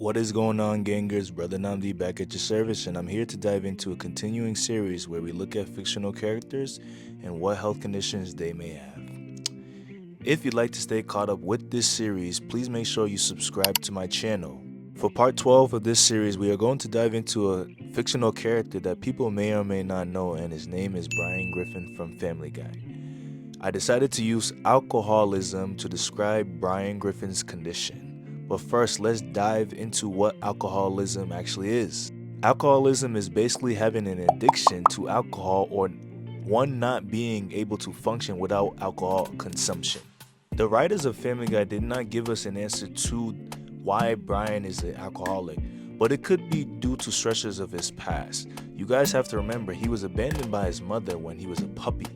What is going on, gangers? Brother Namdi back at your service, and I'm here to dive into a continuing series where we look at fictional characters and what health conditions they may have. If you'd like to stay caught up with this series, please make sure you subscribe to my channel. For part 12 of this series, we are going to dive into a fictional character that people may or may not know, and his name is Brian Griffin from Family Guy. I decided to use alcoholism to describe Brian Griffin's condition. But first, let's dive into what alcoholism actually is. Alcoholism is basically having an addiction to alcohol or one not being able to function without alcohol consumption. The writers of Family Guy did not give us an answer to why Brian is an alcoholic, but it could be due to stressors of his past. You guys have to remember, he was abandoned by his mother when he was a puppy.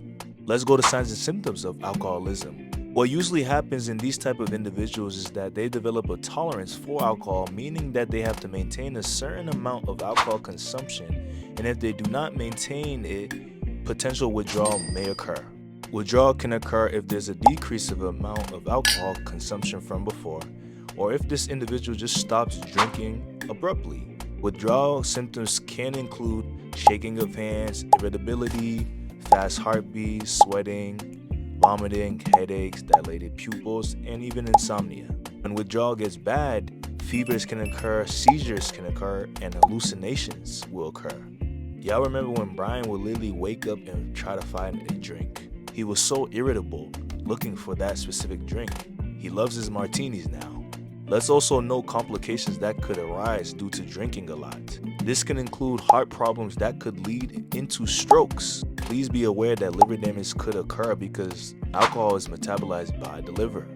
Let's go to signs and symptoms of alcoholism. What usually happens in these type of individuals is that they develop a tolerance for alcohol, meaning that they have to maintain a certain amount of alcohol consumption, and if they do not maintain it, potential withdrawal may occur. Withdrawal can occur if there's a decrease of amount of alcohol consumption from before, or if this individual just stops drinking abruptly. Withdrawal symptoms can include shaking of hands, irritability, fast heartbeat, sweating, vomiting, headaches, dilated pupils, and even insomnia. When withdrawal gets bad, fevers can occur, seizures can occur, and hallucinations will occur. Y'all remember when Brian would literally wake up and try to find a drink? He was so irritable looking for that specific drink. He loves his martinis now. Let's also note complications that could arise due to drinking a lot. This can include heart problems that could lead into strokes. Please be aware that liver damage could occur because alcohol is metabolized by the liver.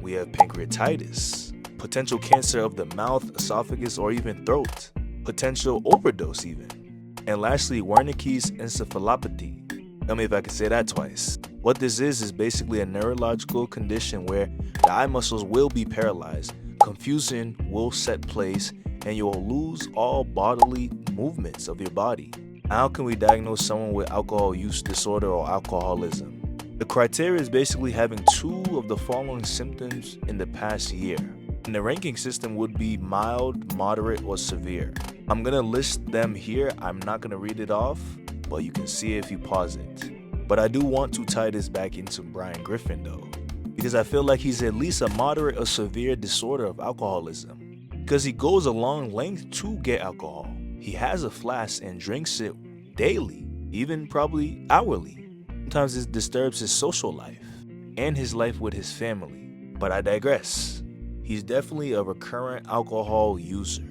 We have pancreatitis, potential cancer of the mouth, esophagus, or even throat, potential overdose even. And lastly, Wernicke's encephalopathy. Tell me if I can say that twice. What this is basically a neurological condition where the eye muscles will be paralyzed, confusion will set place, and you will lose all bodily movements of your body. How can we diagnose someone with alcohol use disorder or alcoholism? The criteria is basically having 2 of the following symptoms in the past year. And the ranking system would be mild, moderate, or severe. I'm gonna list them here. I'm not gonna read it off, but you can see it if you pause it. But I do want to tie this back into Brian Griffin though, because I feel like he's at least a moderate or severe disorder of alcoholism, because he goes a long length to get alcohol. He has a flask and drinks it daily, even probably hourly. Sometimes it disturbs his social life and his life with his family. But I digress. He's definitely a recurrent alcohol user.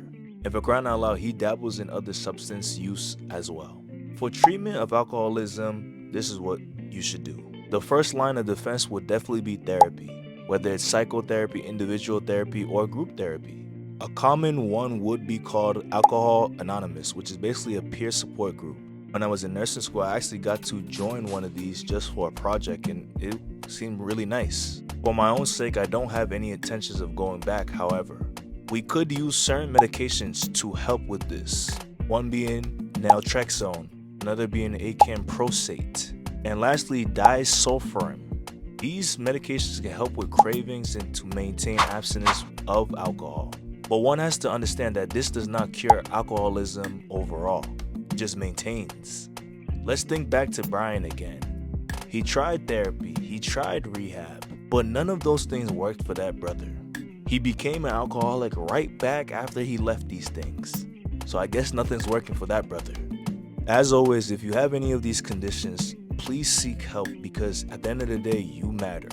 And for crying out loud, he dabbles in other substance use as well. For treatment of alcoholism, this is what you should do. The first line of defense would definitely be therapy, whether it's psychotherapy, individual therapy, or group therapy. A common one would be called Alcohol Anonymous, which is basically a peer support group. When I was in nursing school, I actually got to join one of these just for a project, and it seemed really nice. For my own sake, I don't have any intentions of going back, however. We could use certain medications to help with this. One being naltrexone, another being acamprosate, and lastly disulfiram. These medications can help with cravings and to maintain abstinence of alcohol. But one has to understand that this does not cure alcoholism overall, it just maintains. Let's think back to Brian again. He tried therapy, he tried rehab, but none of those things worked for that brother. He became an alcoholic right back after he left these things. So I guess nothing's working for that brother. As always, if you have any of these conditions, please seek help, because at the end of the day, you matter.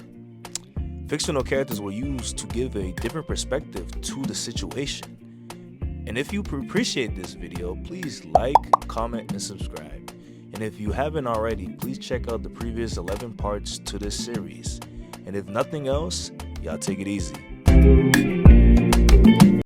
Fictional characters were used to give a different perspective to the situation. And if you appreciate this video, please like, comment, and subscribe. And if you haven't already, please check out the previous 11 parts to this series. And if nothing else, y'all take it easy.